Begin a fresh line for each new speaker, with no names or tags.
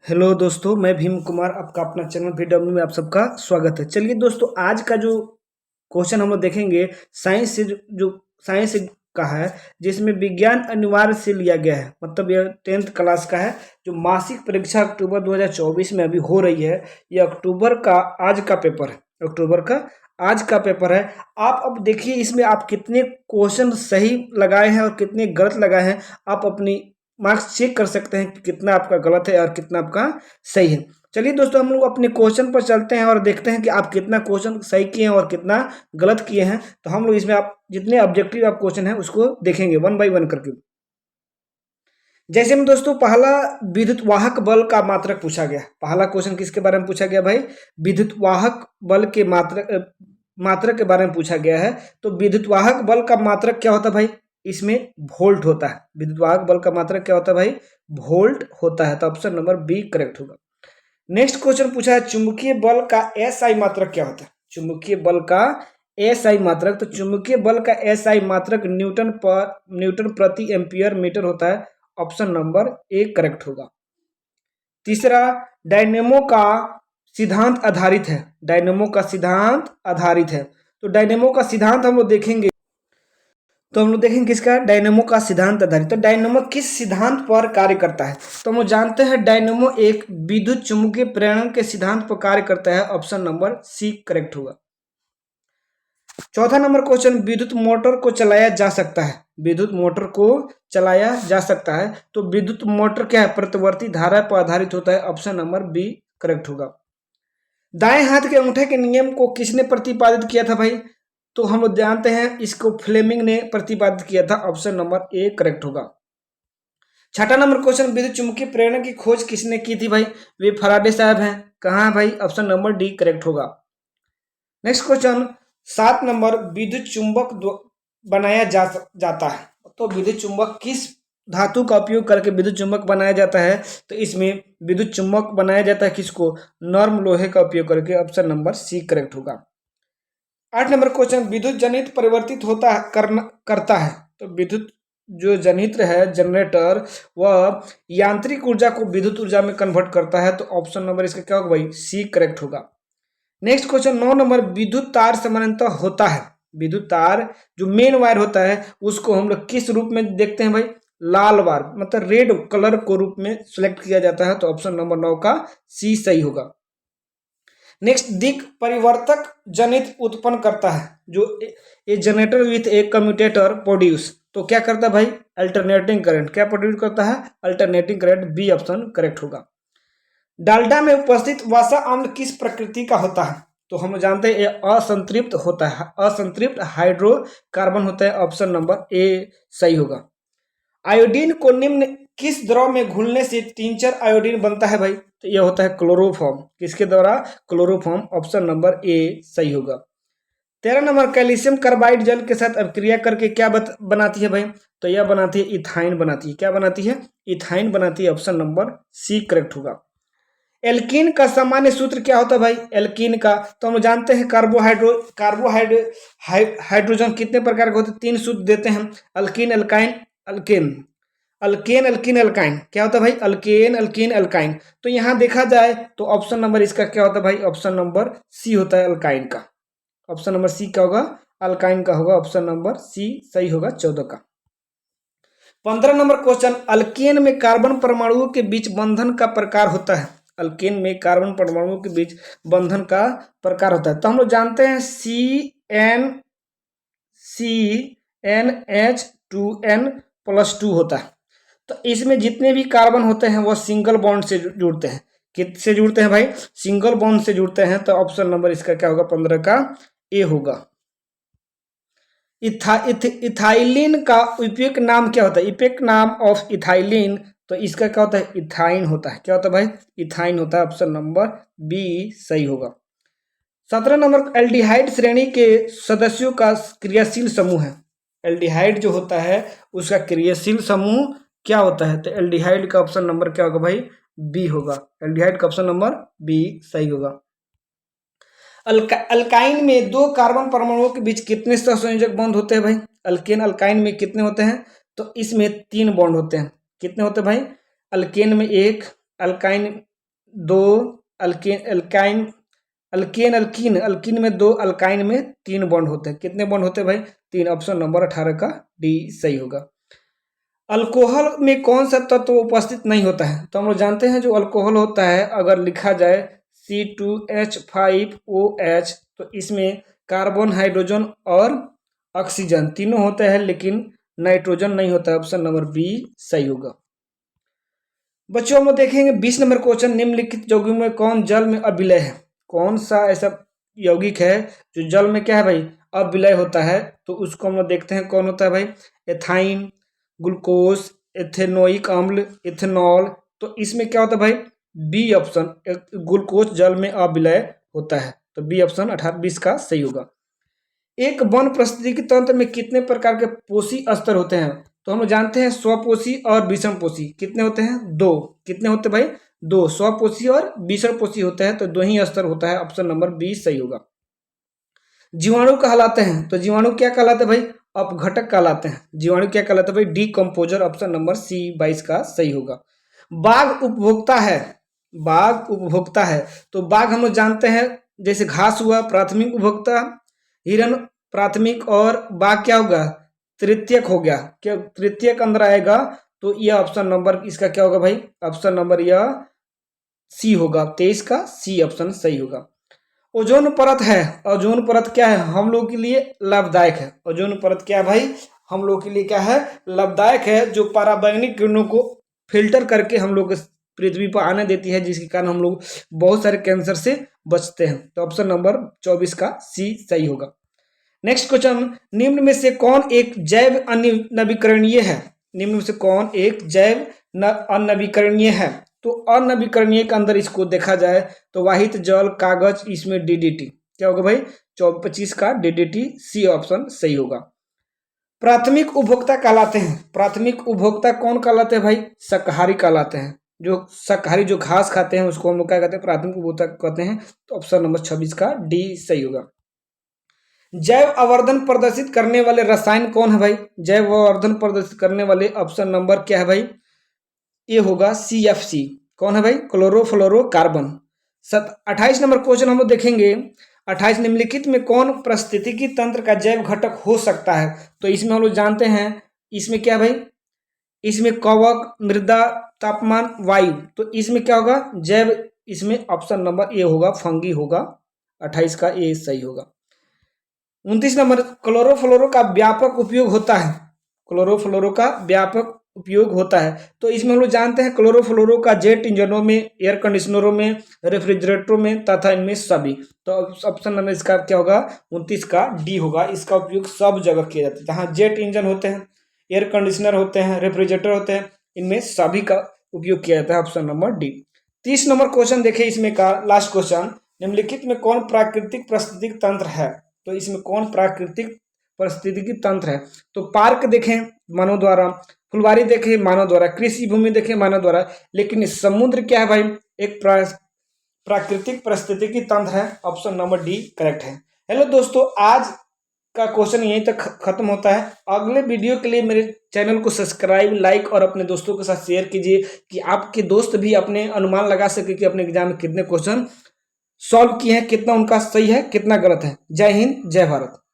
Hello दोस्तों, मैं भीम कुमार आपका अपना चैनल VW में आप सबका स्वागत है। चलिए दोस्तों, आज का जो क्वेश्चन हम लोग देखेंगे साइंस से जो साइंस का है, जिसमें विज्ञान अनिवार्य से लिया गया है। मतलब यह 10th क्लास का है। जो मासिक परीक्षा अक्टूबर 2024 में अभी हो रही है, यह अक्टूबर का आज का पेपर है। अक्टूबर का आज का पेपर है। आप अब देखिए इसमें आप कितने क्वेश्चन सही लगाए हैं और कितने गलत लगाए हैं। आप अपनी मार्क्स चेक कर सकते हैं कि कितना आपका गलत है और कितना आपका सही है। चलिए दोस्तों, हम लोग अपने क्वेश्चन पर चलते हैं और देखते हैं कि आप कितना क्वेश्चन सही किए हैं और कितना गलत किए हैं। तो हम लोग इसमें आप जितने ऑब्जेक्टिव आप क्वेश्चन है उसको देखेंगे वन बाय वन करके। जैसे में दोस्तों, पहला विद्युत वाहक बल का मात्रक पूछा गया। पहला क्वेश्चन किसके बारे में पूछा गया भाई? विद्युत वाहक बल के मात्रक के बारे में पूछा गया है। तो विद्युत वाहक बल का मात्रक क्या होता है भाई? इसमें वोल्ट होता है। विद्युत वाहक बल का मात्रक क्या होता है भाई? वोल्ट होता है। तो ऑप्शन नंबर बी करेक्ट होगा। नेक्स्ट क्वेश्चन पूछा है, चुंबकीय बल का एसआई मात्रक क्या होता है? चुंबकीय बल का एसआई मात्रक। तो चुंबकीय बल का एसआई मात्रक न्यूटन प्रति एम्पियर मीटर होता है। ऑप्शन नंबर ए करेक्ट होगा। तीसरा, डायनेमो का सिद्धांत आधारित है। डायनेमो का सिद्धांत आधारित है। तो डायनेमो का सिद्धांत हम लोग देखेंगे। तो हम लोग देखेंगे किसका? डायनेमो का सिद्धांत आधारित। तो डायनेमो किस सिद्धांत पर कार्य करता है? तो हम लोग जानते हैं डायनेमो एक विद्युत चुम्बकीय प्रेरण के सिद्धांत पर कार्य करता है। ऑप्शन नंबर सी करेक्ट होगा। चौथा नंबर क्वेश्चन, विद्युत मोटर को चलाया जा सकता है। विद्युत मोटर को चलाया जा सकता है। तो विद्युत मोटर क्या है? प्रतिवर्ती धारा पर आधारित होता है। ऑप्शन नंबर बी करेक्ट होगा। दाएं हाथ के अंगूठे के नियम को किसने प्रतिपादित किया था भाई? तो हम लोग जानते हैं इसको फ्लेमिंग ने प्रतिपादित किया था। ऑप्शन नंबर ए करेक्ट होगा। छठा नंबर क्वेश्चन, विद्युत चुम्बकीय प्रेरण की खोज किसने की थी भाई? वे फराडे साहब हैं। कहाँ भाई? ऑप्शन नंबर डी करेक्ट होगा। नेक्स्ट क्वेश्चन, 7 नंबर, विद्युत चुंबक बनाया जाता है। तो विद्युत चुंबक किस धातु का उपयोग करके विद्युत चुंबक बनाया जाता है? तो इसमें विद्युत चुंबक बनाया जाता है किसको? नर्म लोहे का उपयोग करके। ऑप्शन नंबर सी करेक्ट होगा। 8 नंबर क्वेश्चन, विद्युत जनित्र परिवर्तित करता है। तो विद्युत जो जनित्र है, जनरेटर, वह यांत्रिक ऊर्जा को विद्युत ऊर्जा में कन्वर्ट करता है। तो ऑप्शन नंबर इसका क्या होगा भाई? सी करेक्ट होगा। नेक्स्ट क्वेश्चन 9 नंबर, विद्युत तार सामान्यतः होता है। विद्युत तार जो मेन वायर होता है उसको हम लोग किस रूप में देखते हैं भाई? लाल वायर, मतलब रेड कलर को रूप में सिलेक्ट किया जाता है। तो ऑप्शन नंबर 9 का सी सही होगा। नेक्स्ट, दिक परिवर्तक जनित्र उत्पन्न करता है। जो a generator with a commutator produce. तो क्या करता है भाई? Alternating current. क्या प्रोड्यूस करता है? Alternating current. B option correct होगा। डाल्डा में उपस्थित वसा अम्ल किस प्रकृति का होता है? तो हम जानते हैं ये असंतृप्त होता है। असंतृप्त हाइड्रोकार्बन होता है। ऑप्शन नंबर ए सही होगा। आयोडीन को निम्न किस द्रव में घुलने से टिंचर आयोडीन बनता है भाई? तो यह होता है क्लोरोफॉर्म। किसके द्वारा? क्लोरोफॉर्म। ऑप्शन नंबर ए सही होगा। 13 नंबर, कैल्शियम कार्बाइड जल के साथ अभिक्रिया करके क्या बनाती है भाई? तो यह बनाती है इथाइन बनाती है। क्या बनाती है? इथाइन बनाती है। ऑप्शन नंबर सी करेक्ट होगा। एल्कीन का सामान्य सूत्र क्या होता है भाई? एल्कीन का तो हम जानते हैं हाइड्रोजन कितने प्रकार के होते हैं? 3 सूत्र देते हैं। Alkyne, alkyne, alkane. Alkane, alkyne, alkyne. क्या होता है भाई? Alkane, alkyne, alkyne. तो यहां देखा जाए तो ऑप्शन नंबर इसका क्या होता है भाई? ऑप्शन नंबर सी होता है अल्काइन का। ऑप्शन नंबर सी क्या होगा? अल्काइन का होगा। ऑप्शन नंबर सी सही होगा 14 का। 15 नंबर क्वेश्चन, अल्केन में कार्बन परमाणुओं के बीच बंधन का प्रकार होता है। अल्केन में कार्बन परमाणुओं के बीच बंधन का प्रकार होता है। तो हम लोग जानते हैं CnH2n+2 होता है। तो इसमें जितने भी कार्बन होते हैं वो सिंगल बॉन्ड से जुड़ते हैं। किससे जुड़ते हैं भाई? सिंगल बॉन्ड से जुड़ते हैं। तो ऑप्शन नंबर इसका क्या होगा? 15 का ए होगा। इथाइलिन का उपयुक्त नाम क्या होता है? इफेक्ट नाम ऑफ इथाइलिन। तो इसका क्या होता है? इथाइन होता है। क्या होता है भाई? इथाइन होता है। ऑप्शन नंबर बी सही होगा। 17 नंबर, एल्डिहाइड श्रेणी के सदस्यों का क्रियाशील समूह है। एल्डिहाइड जो होता है उसका क्रियाशील समूह क्या होता है? तो एल्डिहाइड का ऑप्शन नंबर क्या होगा भाई? बी होगा। एल्डिहाइड का ऑप्शन नंबर बी सही होगा। अल्काइन में 2 कार्बन परमाणुओं के बीच कितने सहसंयोजक बॉन्ड होते हैं भाई? अल्केन अल्काइन में कितने होते हैं? तो इसमें 3 बॉन्ड होते हैं। कितने होते हैं भाई? अल्केन में 1, अल्काइन दो alkane alkyne alkane alkene alkyne में दो, अल्काइन में 3 बॉन्ड होते हैं। कितने बॉन्ड होते हैं भाई? 3। ऑप्शन नंबर 18 का डी सही होगा। अल्कोहल में कौन सा तत्व उपस्थित नहीं होता है? तो हम लोग जानते हैं जो अल्कोहल होता है, अगर लिखा जाए C2H5OH, तो इसमें कार्बन, हाइड्रोजन और ऑक्सीजन तीनों होते हैं, लेकिन नाइट्रोजन नहीं होता है। ऑप्शन नंबर बी सही होगा। बच्चों हम लोग देखेंगे 20 नंबर क्वेश्चन, निम्नलिखित यौगिकों में कौन जल में अविलय है? कौन सा ऐसा यौगिक है जो जल में क्या है भाई? अविलय होता है। तो उसको हम लोग देखते हैं कौन होता है भाई? एथाइन, ग्लूकोज, एथेनोइक अम्ल, इथेनॉल। तो इसमें क्या होता है भाई? बी ऑप्शन, ग्लूकोज जल में अविलय होता है। तो बी ऑप्शन 18-20 का सही होगा। एक वन पारिस्थितिकी तंत्र में कितने प्रकार के पोषी स्तर होते हैं? तो हम जानते हैं स्वपोषी और विषम पोषी। कितने होते हैं? 2। कितने होते हैं भाई? 2। स्वपोषी और विषम पोषी होते हैं, तो 2 ही स्तर होता है। ऑप्शन नंबर बी सही होगा। जीवाणु कहलाते हैं, तो जीवाणु क्या कहलाते हैं भाई? अपघटक कहलाते हैं। जीवाणु क्या कहलाते हैं भाई? डीकम्पोजर। ऑप्शन नंबर सी 22 का सही होगा। बाघ उपभोक्ता है, बाघ उपभोक्ता है, तो बाघ हम लोग जानते हैं जैसे घास हुआ प्राथमिक उपभोक्ता, हिरण प्राथमिक, और बाघ क्या होगा? तृतीयक हो गया। क्या तृतीयक अंदर आएगा? तो यह ऑप्शन नंबर इसका क्या होगा भाई? ऑप्शन नंबर यह सी होगा। 23 का सी ऑप्शन सही होगा। ओजोन परत है, ओजोन परत क्या है? हम लोग के लिए लाभदायक है। ओजोन परत क्या है भाई? हम लोग के लिए क्या है? लाभदायक है, जो पराबैंगनी किरणों को फिल्टर करके हम लोग पृथ्वी पर आने देती है, जिसके कारण हम लोग बहुत सारे कैंसर से बचते हैं। तो ऑप्शन नंबर 24 का सी सही होगा। नेक्स्ट क्वेश्चन, निम्न में से कौन एक जैव अनवीकरणीय है? निम्न में से कौन एक जैव अनवीकरणीय है? तो अनवीकरणीय के अंदर इसको देखा जाए तो वाहित जल, कागज, इसमें डीडीटी क्या होगा भाई? 25 का डीडीटी सी ऑप्शन सही होगा। प्राथमिक उपभोक्ता कहलाते हैं, प्राथमिक उपभोक्ता कौन कहलाते हैं भाई? शाकाहारी कहलाते हैं। जो शाकाहारी जो घास खाते हैं उसको हम लोग क्या कहते हैं? प्राथमिक उपभोक्ता कहते हैं। तो ऑप्शन नंबर 26 का डी सही होगा। जैव आवर्धन प्रदर्शित करने वाले रसायन कौन है भाई? जैव आवर्धन प्रदर्शित करने वाले ऑप्शन नंबर क्या है भाई? ये होगा CFC। कौन है भाई? क्लोरोफ्लोरोकार्बन। 28 नंबर क्वेश्चन हम लोग देखेंगे। 28, निम्नलिखित में कौन पारिस्थितिकी तंत्र का जैव घटक हो सकता है? तो इसमें हम लोग जानते हैं, इसमें क्या भाई? इसमें कवक, मृदा, तापमान, वायु। तो इसमें क्या होगा? जैव, इसमें ऑप्शन नंबर ए होगा, फंगी होगा। 28 का ए सही होगा। 29 नंबर, क्लोरोफ्लोरो का व्यापक उपयोग होता है। क्लोरोफ्लोरो का व्यापक उपयोग होता है। तो इसमें हम लोग जानते हैं क्लोरोफ्लोरो का जेट इंजनों में, एयर कंडीशनरों में, रेफ्रिजरेटरों में तथा इनमें सभी। तो ऑप्शन नंबर इसका क्या होगा? 29 का डी होगा। इसका उपयोग सब जगह किया जाता है, जहाँ जेट इंजन होते हैं, एयर कंडीशनर होते हैं, रेफ्रिजरेटर होते हैं, इनमें सभी का उपयोग किया जाता है। Option number D. 30 number question देखिए, इसमें का लास्ट क्वेश्चन, निम्नलिखित में कौन प्राकृतिक पारिस्थितिकी तंत्र है? तो इसमें कौन प्राकृतिक पारिस्थितिकी तंत्र है? तो पार्क देखें मानव द्वारा, फुलवारी देखें मानव द्वारा, कृषि भूमि देखें मानव द्वारा, लेकिन समुद्र क्या है भाई? एक प्राकृतिक पारिस्थितिकी तंत्र है। ऑप्शन नंबर डी करेक्ट है। हेलो दोस्तों, आज का क्वेश्चन यहीं तक खत्म होता है। अगले वीडियो के लिए मेरे चैनल को सब्सक्राइब, लाइक और अपने दोस्तों के साथ शेयर कीजिए, कि आपके दोस्त भी अपने अनुमान लगा सके कि अपने एग्जाम में कितने क्वेश्चन सॉल्व किए हैं, कितना उनका सही है, कितना गलत है। जय हिंद, जय भारत।